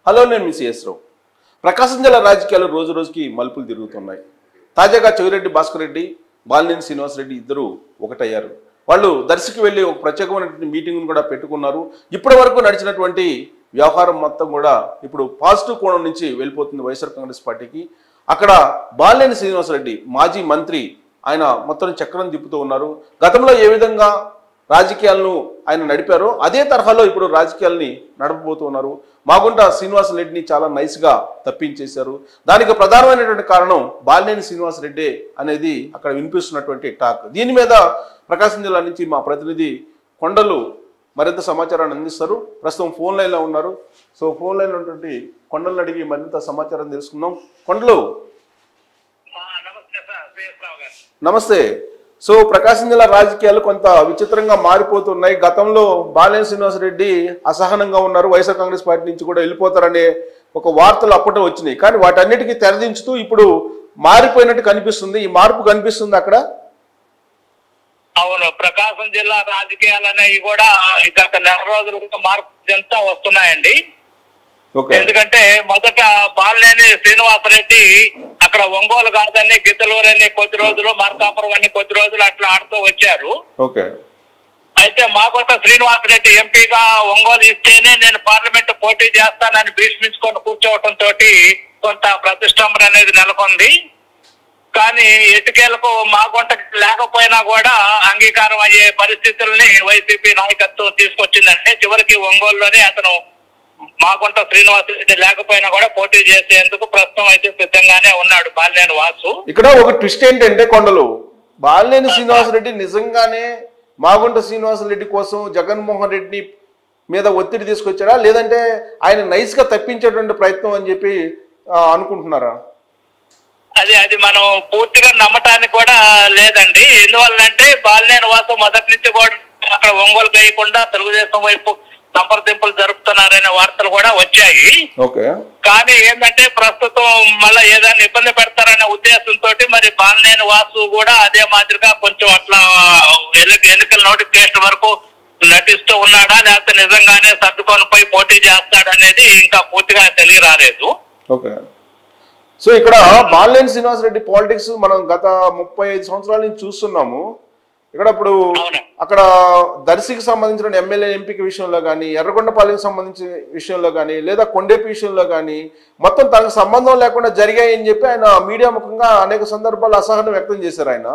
Hello, నేను మీ CS రావు. ప్రకాశం జిల్లా రాజకీయాలు రోజు రోజుకి మలుపులు తిరుగుతున్నాయి. తాజాగా చెవిరెడ్డి భాస్కర్ రెడ్డి, బాలినేని శ్రీనివాసరెడ్డి ఇద్దరు ఒకటయ్యారు. వాళ్ళు దర్శికి వెళ్ళి ఒక ప్రత్యేకమైనటువంటి మీటింగ్ను కూడా పెట్టుకున్నారు. ఇప్పటి వరకు నడిచినటువంటి వ్యవహారం మొత్తం కూడా ఇప్పుడు పాజిటివ్ కోణం నుంచి వెళ్ళిపోతుంది వైఎస్ఆర్ కాంగ్రెస్ పార్టీకి. అక్కడ బాలినేని శ్రీనివాసరెడ్డి మాజీ మంత్రి, ఆయన మొత్తం చక్రం తిప్పుతూ ఉన్నారు. గతంలో ఏ విధంగా రాజకీయాలను ఆయన నడిపారో అదే తరహాలో ఇప్పుడు రాజకీయాల్ని నడపబోతున్నారు. మాగుంట శ్రీనివాసరెడ్డిని చాలా నైస్గా తప్పించేశారు. దానికి ప్రధానమైనటువంటి కారణం బాలినేని శ్రీనివాసరెడ్డి అనేది అక్కడ వినిపిస్తున్నటువంటి టాక్. దీని మీద ప్రకాశం జిల్లా నుంచి మా ప్రతినిధి కొండలు మరింత సమాచారాన్ని అందిస్తారు. ప్రస్తుతం ఫోన్ లైన్లో ఉన్నారు. సో ఫోన్ లైన్లో ఉన్నటువంటి కొండలను అడిగి మరింత సమాచారం తెలుసుకుందాం. కొండలు, నమస్తే. సో ప్రకాశం జిల్లా రాజకీయాలు కొంత విచిత్రంగా మారిపోతున్నాయి. గతంలో బాలినేని శ్రీనివాసరెడ్డి అసహనంగా ఉన్నారు, వైఎస్ఆర్ కాంగ్రెస్ పార్టీ నుంచి కూడా వెళ్ళిపోతారనే ఒక వార్తలు అప్పటే వచ్చినాయి. కానీ వాటన్నిటికీ తెరదించుతూ ఇప్పుడు మారిపోయినట్టు కనిపిస్తుంది. ఈ మార్పు కనిపిస్తుంది అక్కడ. అవును, ప్రకాశం జిల్లా రాజకీయాలు అనేవి కూడా గత నెల రోజులుగా మార్పు ఎంత వస్తున్నాయండి. ఎందుకంటే మొదట బాలినేని శ్రీనివాసరెడ్డి అక్కడ ఒంగోలు కాదని గిద్దలూరు అని కొద్ది రోజులు, మార్కాపురం అని కొద్ది రోజులు అట్లా ఆడుతూ వచ్చారు. అయితే మాగుంట శ్రీనివాసరెడ్డి ఎంపీగా ఒంగోలు ఇస్తేనే నేను పార్లమెంట్ పోటీ చేస్తానని భీష్మించుకొని కూర్చోవటం తోటి కొంత ప్రతిష్టంభన అనేది నెలకొంది. కానీ ఎటుకేలకు మాగుంటకి లేకపోయినా కూడా అంగీకారం అయ్యే పరిస్థితుల్ని వైసీపీ నాయకత్వం తీసుకొచ్చిందంటే చివరికి ఒంగోలులోనే అతను మాగుంట శ్రీనివాసరెడ్డి లేకపోయినా కూడా పోటీ చేసేందుకు ప్రస్తుతం అయితే సిద్ధంగానే ఉన్నాడు బాలినేని వాసు. ఇక్కడ ఒక ట్విస్ట్ ఏంటంటే కొండలు, బాలినేని శ్రీనివాసరెడ్డి నిజంగానే మాగుంట శ్రీనివాసరెడ్డి కోసం జగన్మోహన్ రెడ్డి మీద ఒత్తిడి తీసుకొచ్చారా, లేదంటే ఆయన నైస్ గా తప్పించేటువంటి ప్రయత్నం అని చెప్పి అనుకుంటున్నారా? అది మనం పూర్తిగా నమ్మటానికి కూడా లేదండి. ఎందువల్లంటే బాలినేని వాసు మొదటి నుంచి కూడా అక్కడ ఒంగోలు వేయకుండా తెలుగుదేశం వైపు సంప్రదింపులు జరుపుతున్నారనే వార్తలు కూడా వచ్చాయి. కానీ ఏంటంటే ప్రస్తుతం మళ్ళీ ఏదైనా ఇబ్బంది పెడతారనే ఉద్దేశంతో మరి బాలినేని వాసు కూడా అదే మాదిరిగా కొంచెం అట్లా ఎన్నికల నోటిఫికేషన్ వరకు నటిస్తూ ఉన్నాడా, లేకపోతే నిజంగానే సర్దుకొని పోయి పోటీ చేస్తాడనేది ఇంకా పూర్తిగా తెలియరాలేదు. సో ఇక్కడ బాలినేని శ్రీనివాసరెడ్డి పాలిటిక్స్ మనం గత 35 సంవత్సరాల నుంచి చూస్తున్నాము. ఇక్కడ ఇప్పుడు అక్కడ దర్శికి సంబంధించిన ఎమ్మెల్యే ఎంపిక విషయంలో కానీ, ఎర్రగొండపాలెంకి సంబంధించిన విషయంలో కానీ, లేదా కొండేపి విషయంలో కానీ మొత్తం తనకు సంబంధం లేకుండా జరిగాయని చెప్పి ఆయన మీడియా ముఖంగా అనేక సందర్భాల్లో అసహనం వ్యక్తం చేశారు. ఆయన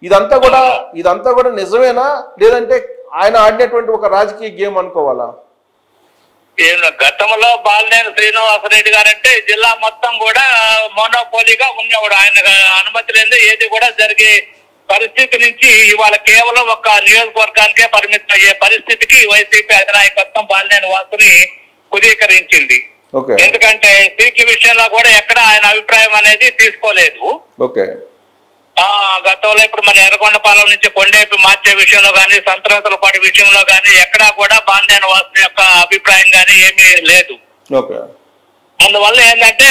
ఇదంతా కూడా నిజమేనా, లేదంటే ఆయన ఆడినటువంటి ఒక రాజకీయ గేమ్ అనుకోవాలా? గతంలో బాలినేని శ్రీనివాసరెడ్డి గారంటే జిల్లా మొత్తం కూడా మోనోపోలీగా ఉండేవాడు. ఆయన అనుమతి లేని ఏది కూడా జరిగే పరిస్థితి నుంచి ఇవాళ కేవలం ఒక నియోజకవర్గానికే పరిమితం అయ్యే పరిస్థితికి వైసీపీ అధినాయకత్వం బాలినేని వాసుని కుదీకరించింది. ఎందుకంటే సీట్ల విషయంలో కూడా ఎక్కడ ఆయన అభిప్రాయం అనేది తీసుకోలేదు. గతంలో ఇప్పుడు మన ఎర్రగొండపాలెం నుంచి కొండేపి మార్చే విషయంలో కానీ, సంతరాతులపాటి విషయంలో కానీ ఎక్కడా కూడా బాలినేని వాసు యొక్క అభిప్రాయం కానీ ఏమీ లేదు. అందువల్ల ఏంటంటే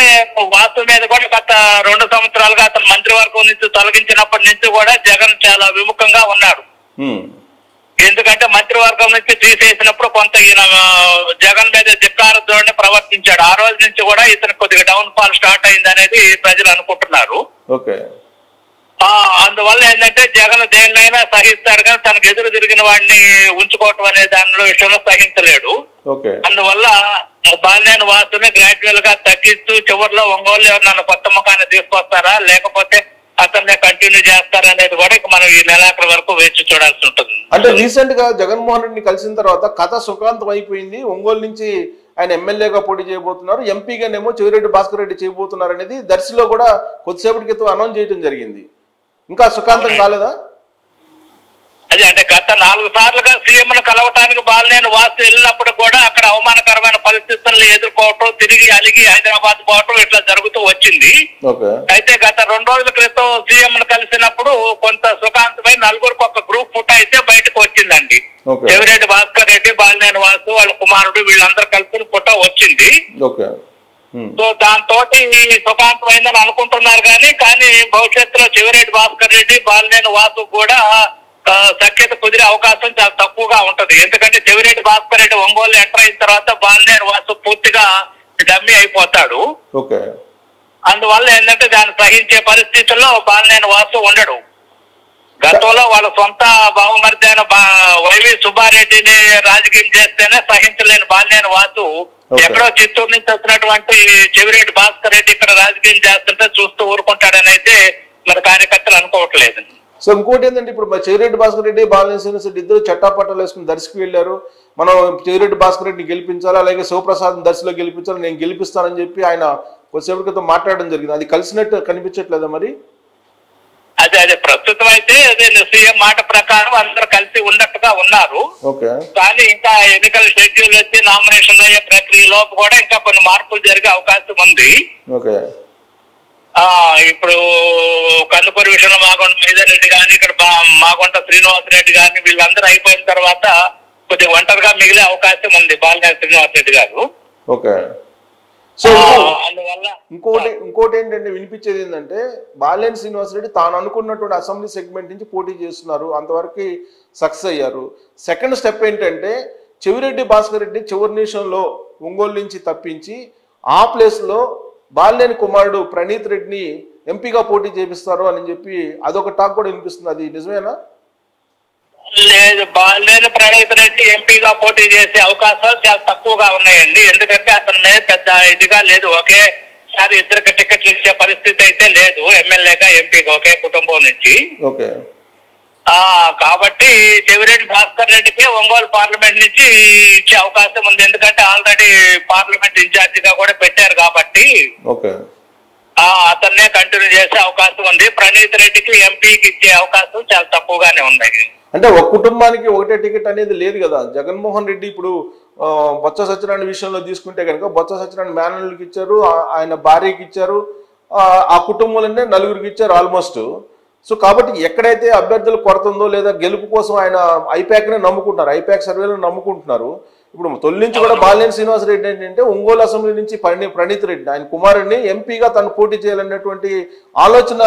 వాసు మీద కూడా గత 2 సంవత్సరాలుగా అతను మంత్రివర్గం నుంచి తొలగించినప్పటి నుంచి కూడా జగన్ చాలా విముఖంగా ఉన్నాడు. ఎందుకంటే మంత్రివర్గం నుంచి తీసేసినప్పుడు కొంత ఈయన జగన్ మీద ధిక్కార ధోరణి ప్రవర్తించాడు. ఆ రోజు నుంచి కూడా ఇతను కొద్దిగా డౌన్ ఫాల్ స్టార్ట్ అయింది అనేది ప్రజలు అనుకుంటున్నారు. అందువల్ల ఏంటంటే జగన్ దేన్నైనా సహిస్తాడు, కానీ తనకు ఎదురు తిరిగిన వాడిని ఉంచుకోవటం అనే దానిలో విషయంలో సహించలేడు. అందువల్ల బాలినేని వాసుని గ్రాడ్యువల్ గా తగ్గిస్తూ చివరిలో ఒంగోలు నన్ను కొత్త ముఖాన్ని తీసుకొస్తారా, లేకపోతే అతన్నే కంటిన్యూ చేస్తారనేది కూడా మనం ఈ నెలాఖరు వరకు వేచి చూడాల్సి ఉంటుంది. అంటే రీసెంట్ గా జగన్మోహన్ రెడ్డిని కలిసిన తర్వాత కథ సుఖాంతం అయిపోయింది. ఒంగోలు నుంచి ఆయన ఎమ్మెల్యేగా పోటీ చేయబోతున్నారు, ఎంపీగానేమో చెవిరెడ్డి భాస్కర్ రెడ్డి చేయబోతున్నారు అనేది దర్శిలో కూడా కొద్దిసేపటి క్రితం అనౌన్స్ చేయడం జరిగింది. ఇంకా సుఖాంతం కాలేదా? అదే అంటే గత 4 సార్లుగా సీఎంను కలవటానికి బాలినేని వాసు వెళ్ళినప్పుడు కూడా అక్కడ అవమానకరమైన పరిస్థితులను ఎదుర్కోవటం, తిరిగి అలిగి హైదరాబాద్ పోవటం ఇట్లా జరుగుతూ వచ్చింది. అయితే గత 2 రోజుల క్రితం సీఎంను కలిసినప్పుడు కొంత సుఖాంతమై 4గురికి ఒక గ్రూప్ ఫోటో అయితే బయటకు వచ్చిందండి. చెవిరెడ్డి భాస్కర్ రెడ్డి, బాలినేని వాసు, వాళ్ళ కుమారుడు వీళ్ళందరూ కలిసి ఫోటో వచ్చింది. సో దాంతో సుఖాంతమైందని అనుకుంటున్నారు. కానీ భవిష్యత్తులో చెవిరెడ్డి భాస్కర్ రెడ్డి, బాలినేని వాసు కూడా సఖ్యత కుదిరే అవకాశం చాలా తక్కువగా ఉంటది. ఎందుకంటే చెవిరెడ్డి భాస్కర్ రెడ్డి ఒంగోలు ఎంటర్ అయిన తర్వాత బాలినేని వాసు పూర్తిగా డమ్మీ అయిపోతాడు. ఓకే. అందువల్ల ఏంటంటే దాన్ని సహించే పరిస్థితుల్లో బాలినేని వాసు ఉండడు. గతంలో వాళ్ళ సొంత బావమరిది అయిన వైవి సుబ్బారెడ్డిని రాజకీయం చేస్తేనే సహించలేని బాలినేని వాసు ఎక్కడో చిత్తూరు నుంచి వచ్చినటువంటి చెవిరెడ్డి భాస్కర్ రెడ్డి ఇక్కడ రాజకీయం చేస్తుంటే చూస్తూ ఊరుకుంటాడని అయితే మరి కార్యకర్తలు అనుకోవట్లేదు. సో ఇంకోటి ఏంటంటే ఇప్పుడు చెవిరెడ్డి భాస్కర్ రెడ్డి బాలినేని శ్రీనివాస్ రెడ్డి ఇద్దరు చట్టాపట్టాలు వేసుకుని దర్శకు వెళ్ళారు. మనం చెవిరెడ్డి భాస్కర్ రెడ్డిని గెలిపించాలి, అలాగే శివప్రసాద్ దర్శలో గెలిపించాలి, నేను గెలిపిస్తానని చెప్పి ఆయన కొద్దిసేపటి క్రితం మాట్లాడడం జరిగింది. అది కలిసినట్టు కనిపించట్లేదా మరి? అదే ప్రస్తుతం అయితే అదే సీఎం మాట ప్రకారం అందరూ కలిసి ఉన్నట్టుగా ఉన్నారు. కానీ ఇంకా ఎన్నికల షెడ్యూల్ వచ్చి నామినేషన్ అయ్యే ప్రక్రియలోపు కూడా ఇంకా కొన్ని మార్పులు జరిగే అవకాశం ఉంది. ఇప్పుడు కందుకూరు విషయంలో మాగుంట మైదారెడ్డి గాని, ఇక్కడ మాగుంట శ్రీనివాస్ రెడ్డి గాని వీళ్ళందరూ అయిపోయిన తర్వాత కొద్దిగా ఒంటరిగా మిగిలే అవకాశం ఉంది బాలినేని శ్రీనివాస్ రెడ్డి గారు. సో ఇంకోటి ఏంటంటే వినిపించేది ఏంటంటే బాలినేని శ్రీనివాస్ రెడ్డి తాను అనుకున్నటువంటి అసెంబ్లీ సెగ్మెంట్ నుంచి పోటీ చేస్తున్నారు, అంతవరకు సక్సెస్ అయ్యారు. సెకండ్ స్టెప్ ఏంటంటే చెవిరెడ్డి భాస్కర్ రెడ్డి చివరి నిమిషంలో ఒంగోలు నుంచి తప్పించి ఆ ప్లేస్లో బాలినేని కుమారుడు ప్రణీత్ రెడ్డిని ఎంపీగా పోటీ చేపిస్తారు అని చెప్పి అదొక టాక్ కూడా వినిపిస్తుంది. అది నిజమేనా? లేదు, బాలినేని ప్రణీత్ రెడ్డి ఎంపీగా పోటీ చేసే అవకాశాలు చాలా తక్కువగా ఉన్నాయండి. ఎందుకంటే అతని మీద పెద్ద ఇదిగా లేదు, ఒకేసారి ఇద్దరికి టికెట్లు ఇచ్చే పరిస్థితి అయితే లేదు. ఎమ్మెల్యేగా ఎంపీగా ఒకే కుటుంబం నుంచి. కాబట్టి చెవిరెడ్డి భాస్కర్ రెడ్డికి ఒంగోలు పార్లమెంట్ నుంచి ఇచ్చే అవకాశం ఉంది. ఎందుకంటే ఆల్రెడీ పార్లమెంట్ ఇన్ఛార్జిగా కూడా పెట్టారు కాబట్టి అతన్నే కంటిన్యూ చేసే అవకాశం ఉంది. ప్రణీత్ రెడ్డికి ఎంపీకి ఇచ్చే అవకాశం చాలా తక్కువగానే ఉన్నాయి. అంటే ఒక కుటుంబానికి ఒకటే టికెట్ అనేది లేదు కదా. జగన్మోహన్ రెడ్డి ఇప్పుడు బొత్స సత్యనారాయణ విషయంలో తీసుకుంటే కనుక బొత్స సత్యనారాయణ మేనల్కి ఇచ్చారు, ఆయన భార్యకి ఇచ్చారు, ఆ కుటుంబంలోనే నలుగురికి ఇచ్చారు ఆల్మోస్ట్. సో కాబట్టి ఎక్కడైతే అభ్యర్థులు కొరత ఉందో లేదా గెలుపు కోసం ఆయన ఐపాక్నే నమ్ముకుంటున్నారు, ఐపాక్ సర్వేలో నమ్ముకుంటున్నారు. ఇప్పుడు తొలి నుంచి కూడా బాలినేని శ్రీనివాస్ రెడ్డి ఏంటంటే ఒంగోలు అసెంబ్లీ నుంచి ప్రణీత్ రెడ్డి ఆయన కుమారుడిని ఎంపీగా తను పోటీ చేయాలనేటువంటి ఆలోచన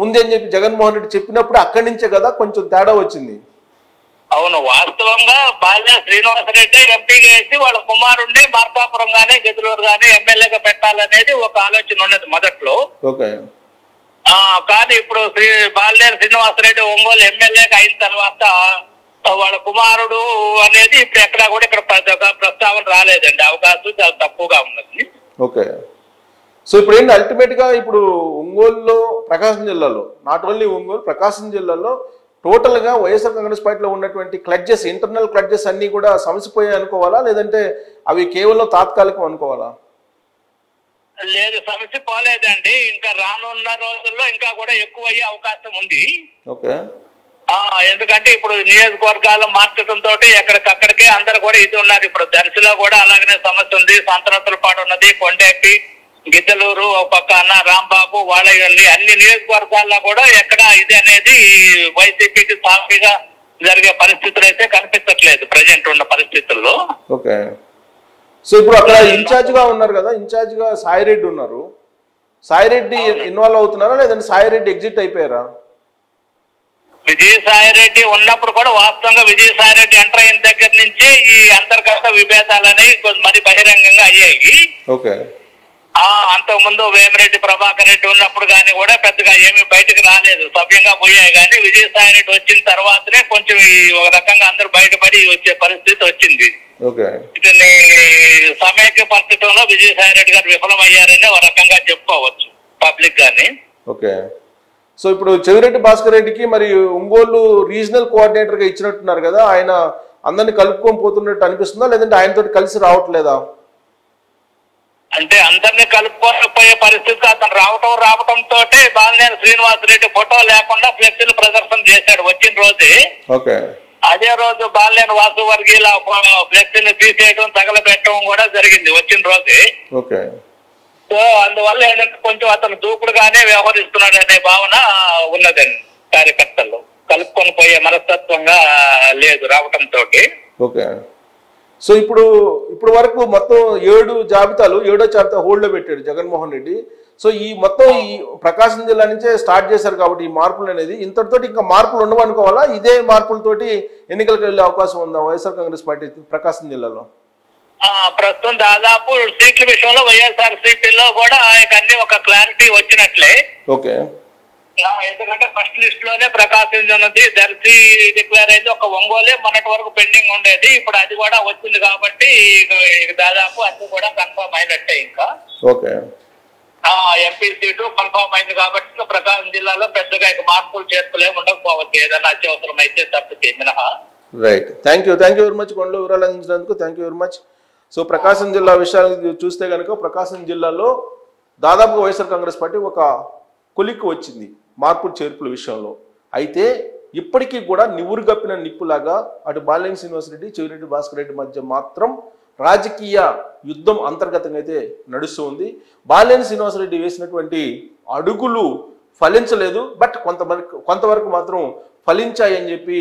ఉంది అని చెప్పి జగన్మోహన్ రెడ్డి చెప్పినప్పుడు అక్కడి నుంచే కదా కొంచెం తేడా వచ్చింది. అవును, వాస్తవంగా బాలినేని శ్రీనివాస్ రెడ్డి ఎంపీగా వేసి వాళ్ళ కుమారుడిని మార్కాపురం గానీ గెదులూరు గానీ ఎమ్మెల్యేగా పెట్టాలనేది ఒక ఆలోచన ఉన్నది మొదట్లో. కానీ ఇప్పుడు బాలినేని శ్రీనివాస్ రెడ్డి ఒంగోలు ఎమ్మెల్యేగా అయిన తర్వాత వాళ్ళ కుమారుడు అనేది ఇప్పుడు ఎక్కడా కూడా ఇక్కడ ప్రస్తావన రాలేదండి. అవకాశం చాలా తక్కువగా ఉన్నది. సో ఇప్పుడు ఏంటి అల్టిమేట్ గా ఇప్పుడు ఒంగోలులో ప్రకాశం జిల్లాలో నాట్ ఓన్లీ ఒంగోలు ప్రకాశం జిల్లాలో టోటల్ గా వైఎస్ఆర్ కాంగ్రెస్ పార్టీలో ఉన్నటువంటి క్లడ్జెస్ ఇంటర్నల్ క్లడ్జెస్ అన్ని కూడా సమసిపోయాయి అనుకోవాలా, లేదంటే అవి కేవలం తాత్కాలికం అనుకోవాలా? లేదు, సమస్య పోలేదండి. ఇంకా రానున్న రోజుల్లో ఇంకా కూడా ఎక్కువ అయ్యే అవకాశం ఉంది. ఎందుకంటే ఇప్పుడు నియోజకవర్గాలు మార్చడం తోటి ఎక్కడికక్కడికే అందరు కూడా ఇది ఉన్నారు. ఇప్పుడు దర్శిలో కూడా అలాగనే సమస్య ఉంది, సంతనతుల పాటు ఉన్నది, కొండెప్పి, గిద్దలూరు, ఒక పక్క అన్న రాంబాబు, వాళ్ళ అన్ని నియోజకవర్గాల్లో కూడా ఎక్కడ ఇది అనేది వైసీపీకి సాఫీగా జరిగే పరిస్థితులు అయితే కనిపించట్లేదు ప్రజెంట్ ఉన్న పరిస్థితుల్లో. సో ఇప్పుడు అక్కడ ఇన్ఛార్జ్ గా ఉన్నారు కదా, ఇన్ఛార్జ్ గా సాయిరెడ్డి ఉన్నారు. సాయిరెడ్డి ఇన్వాల్వ్ అవుతున్నారా లేదంటే సాయిరెడ్డి ఎగ్జిట్ అయిపోయారా? విజయసాయిరెడ్డి ఉన్నప్పుడు కూడా వాస్తవంగా విజయసాయిరెడ్డి ఎంటర్ అయిన దగ్గర నుంచి ఈ అంతర్గత విభేదాలు అనేవి మరి బహిరంగంగా అయ్యాయి. అంతకుముందు వేమిరెడ్డి ప్రభాకర్ రెడ్డి ఉన్నప్పుడు కానీ కూడా పెద్దగా ఏమీ బయటకు రాలేదు, సవ్యంగా పోయాయి. కానీ విజయసాయిరెడ్డి వచ్చిన తర్వాతనే కొంచెం ఒక రకంగా అందరూ బయటపడి వచ్చే పరిస్థితి వచ్చింది. వీటిని సమైక్యపరచడంలో విజయసాయిరెడ్డి గారు విఫలమయ్యారని ఒక రకంగా చెప్పుకోవచ్చు పబ్లిక్ గాని. సో ఇప్పుడు చెవిరెడ్డి భాస్కర్ రెడ్డికి మరి ఒంగోలు రీజనల్ కోఆర్డినేటర్ గా ఇచ్చినట్టున్నారు కదా, ఆయన అందరినీ కలుపుకొని పోతున్నట్టు అనిపిస్తుందా లేదంటే ఆయనతో కలిసి రావట్లేదా? అంటే అందరినీ కలుపుకోకపోయే పరిస్థితి అతను రావటం తోటే బాలినేని శ్రీనివాస్ రెడ్డి ఫోటో లేకుండా ఫ్లెక్సీలు ప్రదర్శన చేశాడు వచ్చిన రోజే. అదే రోజు బాలినేని వాసు వర్గీయుల ఫ్లెక్సీని తీసేయడం తగలబెట్టడం కూడా జరిగింది వచ్చిన రోజే. సో అందువల్ల ఏంటంటే కొంచెం అతను దూకుడుగానే వ్యవహరిస్తున్నాడు అనే భావన ఉన్నదండి కార్యకర్తల్లో. కలుపుకొని పోయే మనస్తత్వంగా లేదు రావటంతో. సో ఇప్పుడు వరకు మొత్తం 7 జాబితాలు 7వ జాబితా హోల్డ్ లో పెట్టాడు జగన్మోహన్ రెడ్డి. సో ఈ మొత్తం ఈ ప్రకాశం జిల్లా నుంచే స్టార్ట్ చేశారు కాబట్టి ఈ మార్పులు అనేది ఇంతటితో ఇంకా మార్పులు ఉండవనుకోవాలా? ఇదే మార్పులతోటి ఎన్నికలకు వెళ్ళే అవకాశం ఉందా వైఎస్ఆర్ కాంగ్రెస్ పార్టీ ప్రకాశం జిల్లాలో? ప్రస్తుతం దాదాపు సీట్ల విషయంలో వైఎస్ఆర్సీపీలో కూడా అన్ని ఒక క్లారిటీ వచ్చినట్లే. ఓకే. ఎందుకంటే ఫస్ట్ లిస్ట్ లోనే ప్రకాశం ఉన్నది, దర్శి డిక్లేర్ అయితే ఒక ఒంగోలే మొన్నటి వరకు పెండింగ్ ఉండేది. ఇప్పుడు అది కూడా వచ్చింది కాబట్టి దాదాపు అన్ని కూడా కన్ఫర్మ్ అయినట్టే. ఇంకా ఓకే ఎంపీ సీటు కన్ఫర్మ్ అయింది కాబట్టి ప్రకాశం జిల్లాలో పెద్దగా ఇక మార్పులు చేర్పులేమి ఉండకపోవచ్చు, ఏదైనా అత్యవసరం అయితే తప్పితే మినహా. Right. Thank you very much కొండలో వివరాలు అందించినందుకు. Thank you very much. So Prakasam జిల్లా విషయాలు చూస్తే కనుక ప్రకాశం జిల్లాలో దాదాపుగా వైఎస్ఆర్ కాంగ్రెస్ పార్టీ ఒక కొలిక్కి వచ్చింది మార్పులు చేర్పుల విషయంలో. అయితే ఇప్పటికీ కూడా నివురు గప్పిన నిప్పులాగా అటు బాలినేని శ్రీనివాసరెడ్డి, చెవిరెడ్డి భాస్కర్ రెడ్డి మధ్య మాత్రం రాజకీయ యుద్ధం అంతర్గతంగా అయితే నడుస్తూ ఉంది. బాలినేని శ్రీనివాసరెడ్డి వేసినటువంటి అడుగులు ఫలించలేదు, బట్ కొంతవరకు మాత్రం ఫలించాయి అని చెప్పి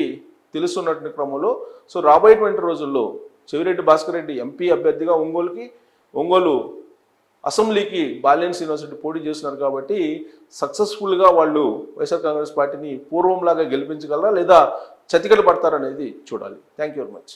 తెలుస్తున్నటువంటి క్రమంలో సో రాబోయేటువంటి రోజుల్లో చెవిరెడ్డి భాస్కర్ రెడ్డి ఎంపీ అభ్యర్థిగా ఒంగోలు అసెంబ్లీకి బాలినేని శ్రీనివాసరెడ్డి పోటీ చేస్తున్నారు కాబట్టి సక్సెస్ఫుల్గా వాళ్ళు వైఎస్ఆర్ కాంగ్రెస్ పార్టీని పూర్వంలాగా గెలిపించగలరా లేదా చతికిల పడతారనేది చూడాలి. Thank you very much.